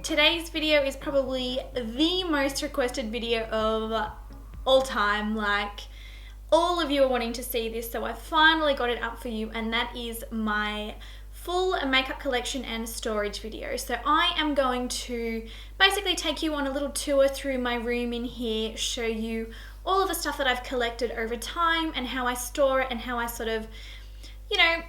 today's video is probably the most requested video of all time. Like, all of you are wanting to see this, so I finally got it up for you, and that is my full makeup collection and storage video. So I am going to basically take you on a little tour through my room in here, show you all of the stuff that I've collected over time and how I store it and how I sort of, you know,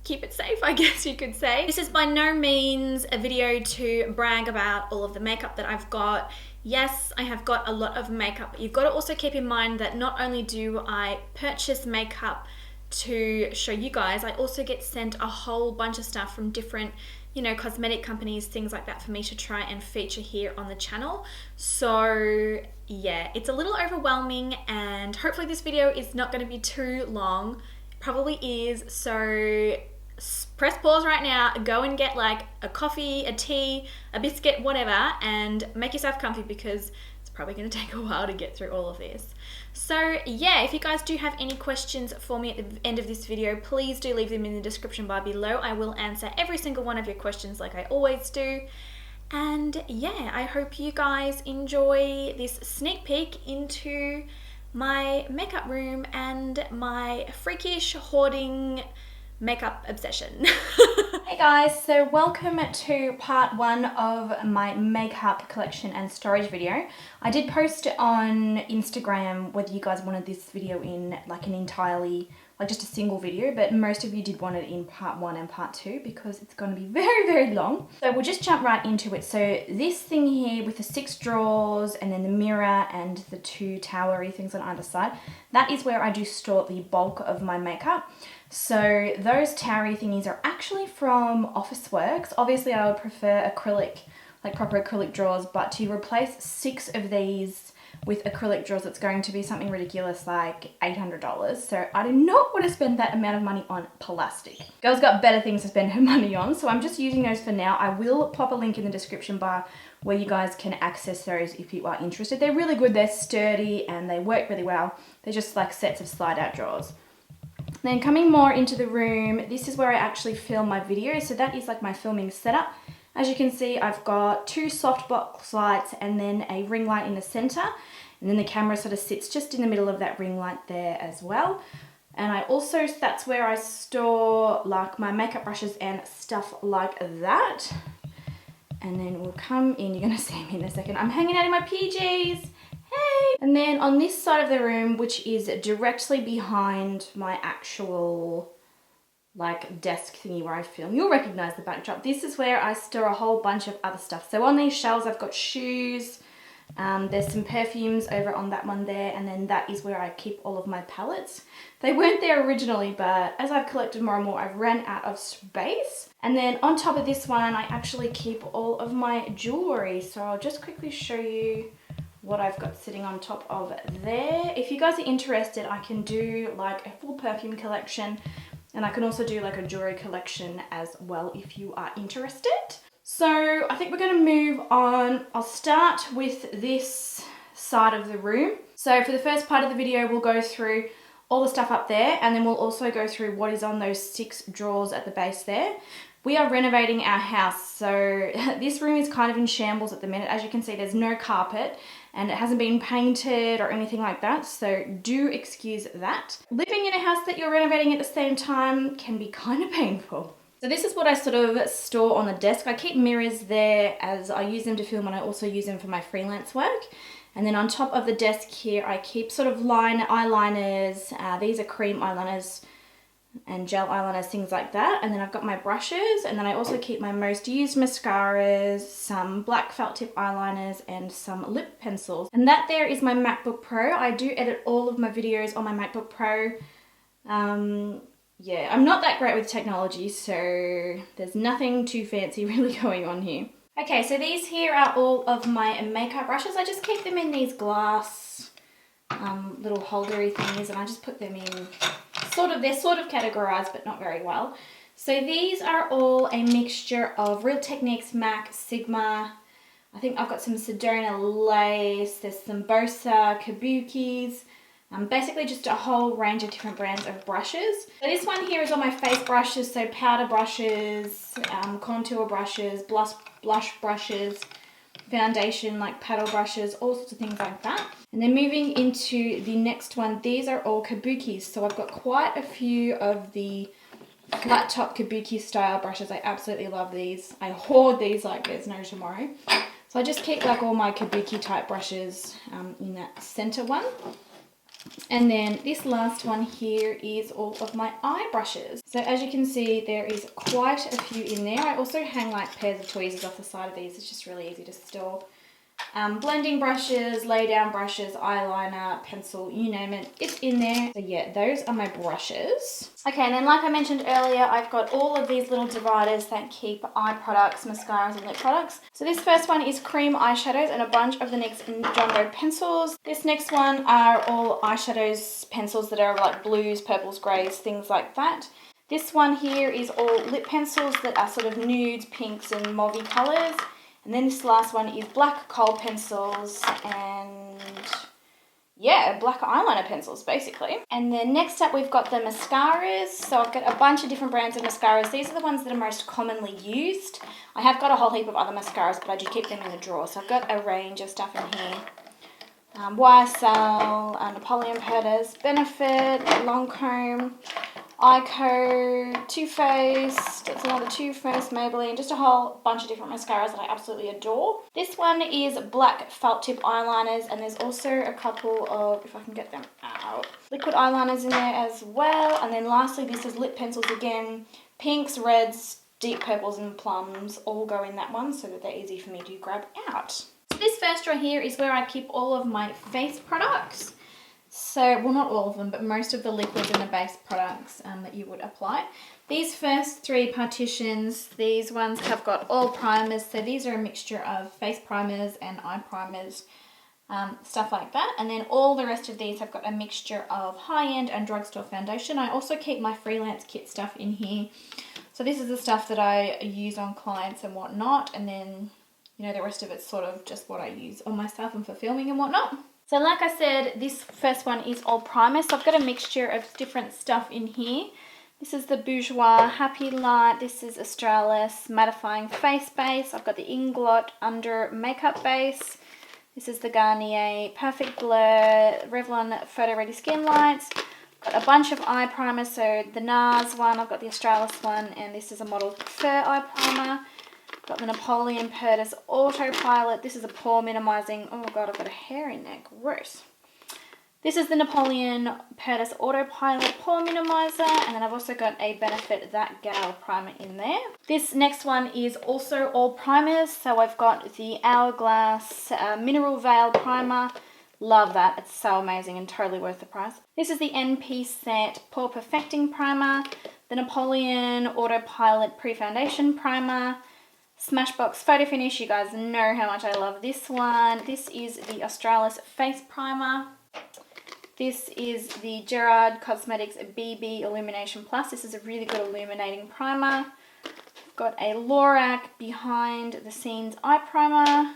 keep it safe, I guess you could say. This is by no means a video to brag about all of the makeup that I've got. Yes, I have got a lot of makeup, but you've got to also keep in mind that not only do I purchase makeup to show you guys, I also get sent a whole bunch of stuff from different, you know, cosmetic companies, things like that, for me to try and feature here on the channel. So yeah, it's a little overwhelming, and hopefully this video is not going to be too long. It probably is, so press pause right now, go and get like a coffee, a tea, a biscuit, whatever, and make yourself comfy because it's probably going to take a while to get through all of this. So yeah, if you guys do have any questions for me at the end of this video, please do leave them in the description bar below. I will answer every single one of your questions like I always do. And yeah, I hope you guys enjoy this sneak peek into my makeup room and my freakish hoarding makeup obsession. Hey guys, so welcome to part one of my makeup collection and storage video. I did post on Instagram whether you guys wanted this video in like an entirely, like just a single video, but most of you did want it in part one and part two because it's going to be very, very long. So we'll just jump right into it. So this thing here with the 6 drawers and then the mirror and the 2 towery things on either side, that is where I do store the bulk of my makeup. So those towery thingies are actually from Officeworks. Obviously I would prefer acrylic, like proper acrylic drawers, but to replace 6 of these with acrylic drawers, it's going to be something ridiculous like $800. So I do not want to spend that amount of money on plastic. Girls got better things to spend her money on, so I'm just using those for now. I will pop a link in the description bar where you guys can access those if you are interested. They're really good, they're sturdy, and they work really well. They're just like sets of slide-out drawers. Then coming more into the room, this is where I actually film my videos. So that is like my filming setup. As you can see, I've got 2 softbox lights and then a ring light in the center. And then the camera sort of sits just in the middle of that ring light there as well. And I also, that's where I store like my makeup brushes and stuff like that. And then we'll come in, you're gonna see me in a second. I'm hanging out in my PJs. Hey! And then on this side of the room, which is directly behind my actual like desk thingy where I film, you'll recognize the backdrop. This is where I store a whole bunch of other stuff. So on these shelves, I've got shoes, there's some perfumes over on that one there, and then that is where I keep all of my palettes. They weren't there originally, but as I've collected more and more, I've ran out of space. And then on top of this one, I actually keep all of my jewelry. So I'll just quickly show you what I've got sitting on top of there. If you guys are interested, I can do like a full perfume collection, and I can also do like a jewelry collection as well if you are interested. So I think we're going to move on. I'll start with this side of the room. So for the first part of the video, we'll go through all the stuff up there, and then we'll also go through what is on those 6 drawers at the base there. We are renovating our house, so this room is kind of in shambles at the minute. As you can see, there's no carpet and it hasn't been painted or anything like that, so do excuse that. Living in a house that you're renovating at the same time can be kind of painful. So this is what I sort of store on the desk. I keep mirrors there as I use them to film, and I also use them for my freelance work. And then on top of the desk here, I keep sort of eyeliners. These are cream eyeliners and gel eyeliners, things like that. And then I've got my brushes, and then I also keep my most used mascaras, some black felt tip eyeliners, and some lip pencils. And that there is my MacBook Pro. I do edit all of my videos on my MacBook Pro. Yeah, I'm not that great with technology, so there's nothing too fancy really going on here. Okay, so these here are all of my makeup brushes. I just keep them in these glass little holdery things, and I just put them in they're sort of categorized, but not very well. So these are all a mixture of Real Techniques, MAC, Sigma. I think I've got some Sedona Lace, there's some Bosa, Kabukis, basically just a whole range of different brands of brushes. So this one here is all my face brushes, so powder brushes, contour brushes, blush brushes, foundation, like paddle brushes, all sorts of things like that. And then moving into the next one, these are all kabukis. So I've got quite a few of the flat top kabuki style brushes. I absolutely love these. I hoard these like there's no tomorrow. So I just keep like all my kabuki type brushes in that center one. And then this last one here is all of my eye brushes. So as you can see, there is quite a few in there. I also hang like pairs of tweezers off the side of these. It's just really easy to store. Blending brushes, lay down brushes, eyeliner, pencil, you name it, it's in there. So yeah, those are my brushes. Okay, and then like I mentioned earlier, I've got all of these little dividers that keep eye products, mascaras and lip products. So this first one is cream eyeshadows and a bunch of the NYX Jumbo pencils. This next one are all eyeshadows, pencils that are like blues, purples, greys, things like that. This one here is all lip pencils that are sort of nudes, pinks and mauvey colours. And then this last one is black kohl pencils and yeah, black eyeliner pencils basically. And then next up we've got the mascaras. So I've got a bunch of different brands of mascaras. These are the ones that are most commonly used. I have got a whole heap of other mascaras, but I do keep them in the drawer. So I've got a range of stuff in here. YSL, Napoleon Perdis, Benefit, Lancome, Ico, Too Faced, that's another Too Faced, Maybelline, just a whole bunch of different mascaras that I absolutely adore. This one is black felt tip eyeliners, and there's also a couple of, if I can get them out, liquid eyeliners in there as well. And then lastly, this is lip pencils again, pinks, reds, deep purples and plums all go in that one so that they're easy for me to grab out. So this first drawer here is where I keep all of my face products. So, well, not all of them, but most of the liquids and the base products that you would apply. These first three partitions, these ones have got all primers. So these are a mixture of face primers and eye primers, stuff like that. And then all the rest of these have got a mixture of high-end and drugstore foundation. I also keep my Freelance kit stuff in here. So this is the stuff that I use on clients and whatnot. And then, you know, the rest of it's sort of just what I use on myself and for filming and whatnot. So like I said, this first one is all primer. So I've got a mixture of different stuff in here. This is the Bourjois Happy Light. This is Australis Mattifying Face Base. I've got the Inglot Under Makeup Base. This is the Garnier Perfect Blur Revlon Photo Ready Skin Lights. Got a bunch of eye primers. So the NARS one, I've got the Australis one, and this is a Model Fur eye primer. Got the Napoleon Perdis Autopilot. This is a pore minimizing. Oh god, I've got a hair in there. Gross. This is the Napoleon Perdis Autopilot pore minimizer, and then I've also got a Benefit That Gal primer in there. This next one is also all primers. So I've got the Hourglass Mineral Veil primer. Love that. It's so amazing and totally worth the price. This is the NP Set Pore Perfecting primer, the Napoleon Autopilot Pre-Foundation primer, Smashbox Photo Finish. You guys know how much I love this one. This is the Australis Face Primer. This is the Gerard Cosmetics BB Illumination Plus. This is a really good illuminating primer. I've got a Lorac Behind the Scenes Eye Primer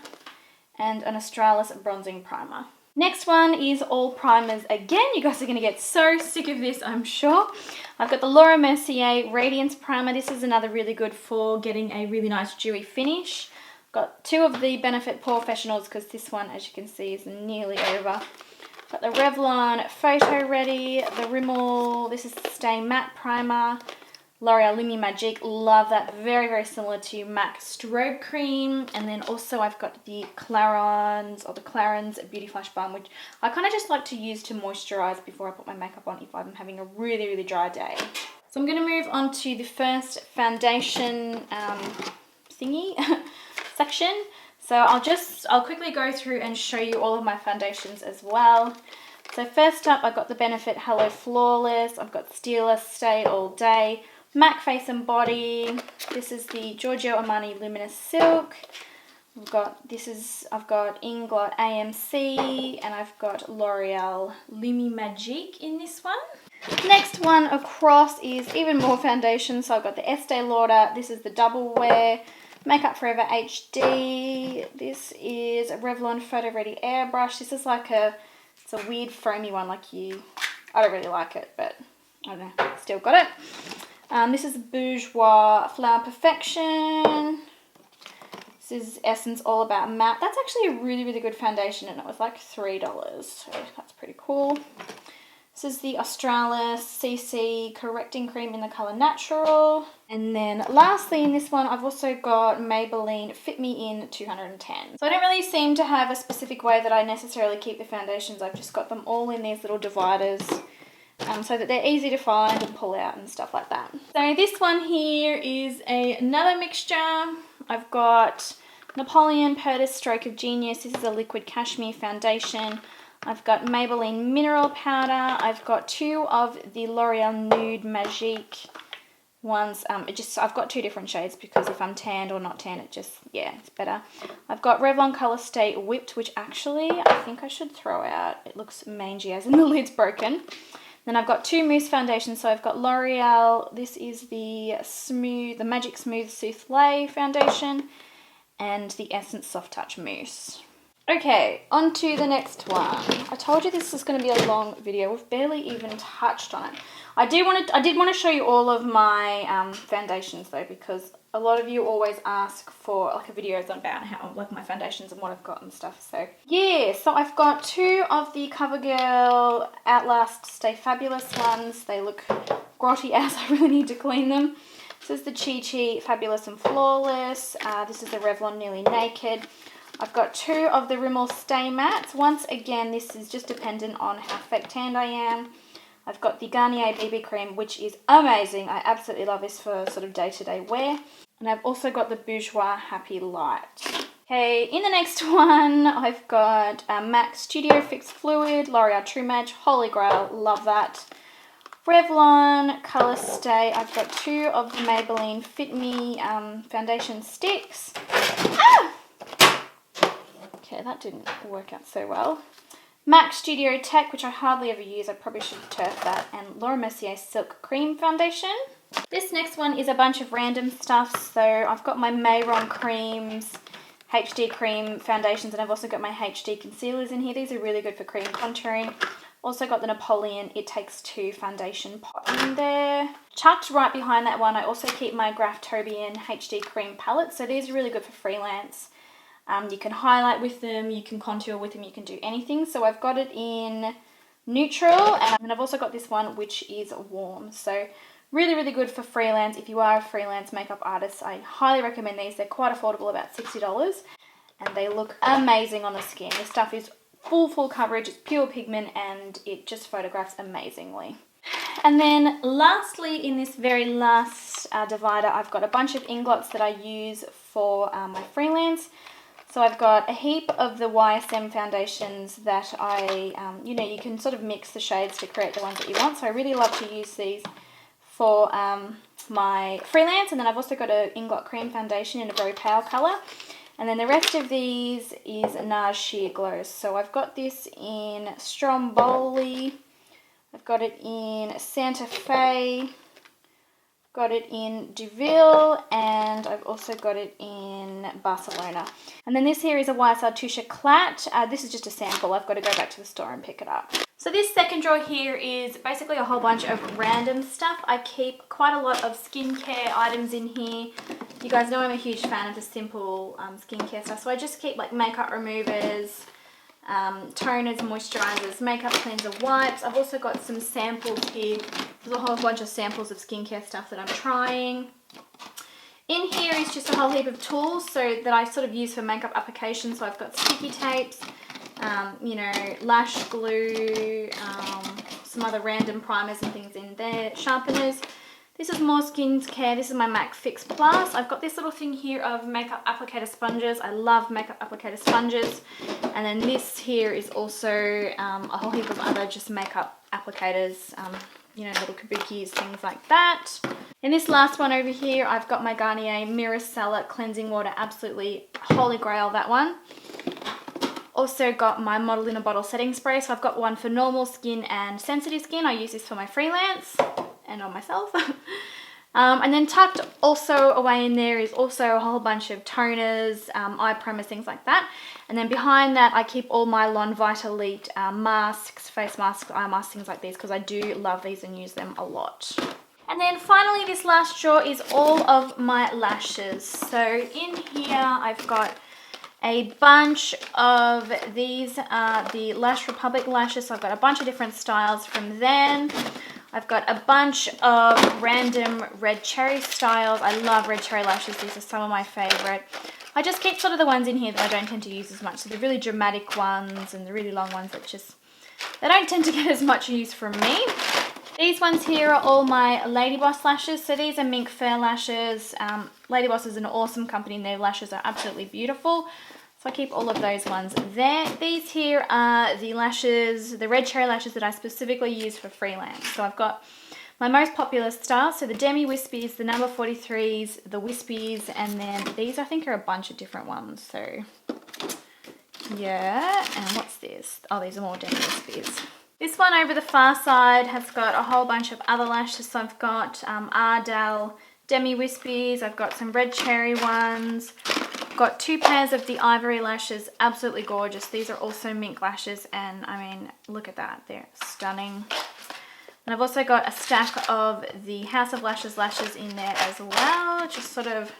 and an Australis Bronzing Primer. Next one is all primers again. You guys are going to get so sick of this, I'm sure. I've got the Laura Mercier Radiance Primer. This is another really good for getting a really nice dewy finish. Got two of the Benefit Professionals because this one, as you can see, is nearly over. Got the Revlon Photo Ready, the Rimmel, this is the Stay Matte Primer, L'Oreal Lumi Magique, love that, very, very similar to MAC Strobe Cream. And then also I've got the Clarins Beauty Flash Balm, which I kind of just like to use to moisturise before I put my makeup on if I'm having a really, really dry day. So I'm going to move on to the first foundation thingy section. So I'll quickly go through and show you all of my foundations as well. So first up, I've got the Benefit Hello Flawless, I've got Stila Stay All Day, MAC Face and Body. This is the Giorgio Armani Luminous Silk. I've got Inglot AMC, and I've got L'Oreal Lumi Magique in this one. Next one across is even more foundation. So I've got the Estee Lauder. This is the Double Wear Makeup Forever HD. This is a Revlon Photo Ready Airbrush. This is like it's a weird foamy one. I don't really like it, but I don't know. Still got it. This is Bourjois Flower Perfection. This is Essence All About Matte. That's actually a really, really good foundation, and it was like $3, so that's pretty cool. This is the Australis CC Correcting Cream in the colour Natural. And then lastly in this one, I've also got Maybelline Fit Me In 210. So I don't really seem to have a specific way that I necessarily keep the foundations. I've just got them all in these little dividers so that they're easy to find and pull out and stuff like that. So this one here is another mixture. I've got Napoleon Purtis Stroke of Genius. This is a liquid cashmere foundation. I've got Maybelline Mineral Powder. I've got 2 of the L'Oreal Nude Magique ones. I've got 2 different shades because if I'm tanned or not tanned, it's better. I've got Revlon Color Stay Whipped, which actually I think I should throw out. It looks mangy as in the lid's broken. Then I've got 2 mousse foundations. So I've got L'Oreal. This is the Magic Smooth Souffle foundation and the Essence Soft Touch Mousse. Okay, on to the next one. I told you this was going to be a long video. We've barely even touched on it. I did want to show you all of my foundations though, because a lot of you always ask for like a videos about how like my foundations and what I've got and stuff. So yeah, so I've got 2 of the CoverGirl Outlast Stay Fabulous ones. They look grotty as I really need to clean them. This is the Chi Chi Fabulous and Flawless. This is the Revlon Nearly Naked. I've got 2 of the Rimmel Stay Mattes. Once again, this is just dependent on how fake tanned I am. I've got the Garnier BB Cream, which is amazing. I absolutely love this for sort of day-to-day wear. And I've also got the Bourjois Happy Light. Okay, in the next one, I've got MAC Studio Fix Fluid, L'Oreal True Match, Holy Grail, love that. Revlon Color Stay. I've got 2 of the Maybelline Fit Me foundation sticks. Ah! Okay, that didn't work out so well. MAC Studio Tech, which I hardly ever use. I probably should turf that. And Laura Mercier Silk Cream Foundation. This next one is a bunch of random stuff. So I've got my Mayron Creams, HD Cream Foundations, and I've also got my HD Concealers in here. These are really good for cream contouring. Also got the Napoleon It Takes Two Foundation pot in there. Tucked right behind that one, I also keep my Graftobian HD Cream Palette. So these are really good for freelance. You can highlight with them, you can contour with them, you can do anything. So I've got it in neutral, and I've also got this one which is warm. So really, really good for freelance. If you are a freelance makeup artist, I highly recommend these. They're quite affordable, about $60, and they look amazing on the skin. This stuff is full coverage, it's pure pigment, and it just photographs amazingly. And then lastly, in this very last divider, I've got a bunch of inglots that I use for my freelance. So I've got a heap of the YSM foundations that you can sort of mix the shades to create the ones that you want. So I really love to use these for my freelance. And then I've also got an inglot cream foundation in a very pale colour. And then the rest of these is NARS Sheer Glows. So I've got this in Stromboli, I've got it in Santa Fe, got it in Deauville, and I've also got it in Barcelona. And then this here is a YSL Touche Éclat. This is just a sample. I've got to go back to the store and pick it up. So this second drawer here is basically a whole bunch of random stuff. I keep quite a lot of skincare items in here. You guys know I'm a huge fan of the simple skincare stuff. So I just keep like makeup removers, toners, moisturizers, makeup cleanser, wipes. I've also got some samples here. There's a whole bunch of samples of skincare stuff that I'm trying. In here is just a whole heap of tools that I sort of use for makeup application. So I've got sticky tapes, lash glue, some other random primers and things in there, sharpeners. This is more skincare. This is my MAC Fix Plus. I've got this little thing here of makeup applicator sponges. I love makeup applicator sponges. And then this here is also a whole heap of other just makeup applicators, little kabukis, things like that. In this last one over here, I've got my Garnier Micellar Cleansing Water. Absolutely holy grail, that one. Also got my Model in a Bottle setting spray. So I've got one for normal skin and sensitive skin. I use this for my freelance and on myself. And then tucked also away in there is also a whole bunch of toners, eye primers, things like that. And then behind that, I keep all my L'Envitalite masks, face masks, eye masks, things like these, because I do love these and use them a lot. And then finally, this last drawer is all of my lashes. So in here, I've got a bunch of these are the Lash Republic lashes. So I've got a bunch of different styles from them. I've got a bunch of random red cherry styles. I love red cherry lashes. These are some of my favorite. I just keep sort of the ones in here that I don't tend to use as much. So the really dramatic ones and the really long ones that just, they don't tend to get as much use from me. These ones here are all my Lady Boss lashes. So these are mink fur lashes. Lady Boss is an awesome company and their lashes are absolutely beautiful. So I keep all of those ones there. These here are the lashes, the red cherry lashes that I specifically use for Freelance. So I've got my most popular style, so the Demi Wispies, the number 43s, the Wispies, and then these I think are a bunch of different ones. So yeah, and what's this? Oh, these are more Demi Wispies. This one over the far side has got a whole bunch of other lashes. So I've got Ardell Demi Wispies, I've got some red cherry ones, I've got 2 pairs of the ivory lashes, absolutely gorgeous. These are also mink lashes and I mean, look at that, they're stunning. And I've also got a stack of the House of Lashes lashes in there as well. Just sort of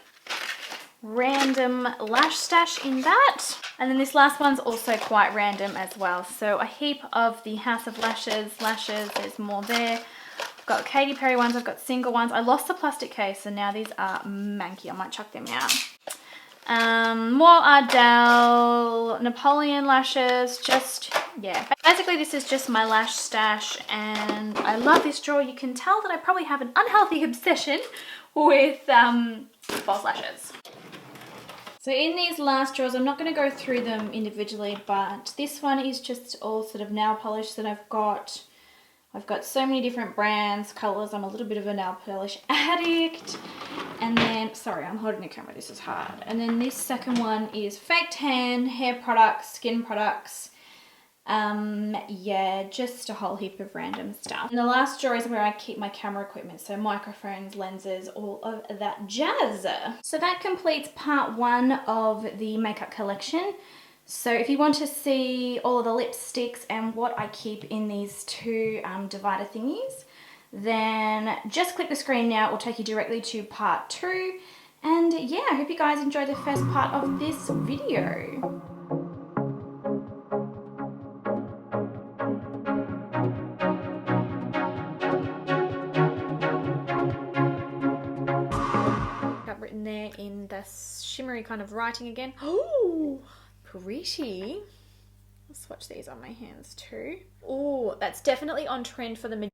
random lash stash in that. And then this last one's also quite random as well. So a heap of the House of Lashes lashes. There's more there. I've got Katy Perry ones. I've got single ones. I lost the plastic case, so now these are manky. I might chuck them out. More Ardell, Napoleon lashes, just, yeah. Basically, this is just my lash stash, and I love this drawer. You can tell that I probably have an unhealthy obsession with false lashes. So in these last drawers, I'm not going to go through them individually, but this one is just all sort of nail polish that I've got. I've got so many different brands, colours. I'm a little bit of a nail polish addict. And then, sorry, I'm holding the camera. This is hard. And then this second one is fake tan, hair products, skin products. Yeah, just a whole heap of random stuff. And the last drawer is where I keep my camera equipment. So microphones, lenses, all of that jazz. So that completes part 1 of the makeup collection. So if you want to see all of the lipsticks and what I keep in these 2 divider thingies, then just click the screen now. It will take you directly to part 2. And yeah, I hope you guys enjoyed the first part of this video. I've written there in the shimmery kind of writing again. Oh, pretty. I'll swatch these on my hands too. Oh, that's definitely on trend for the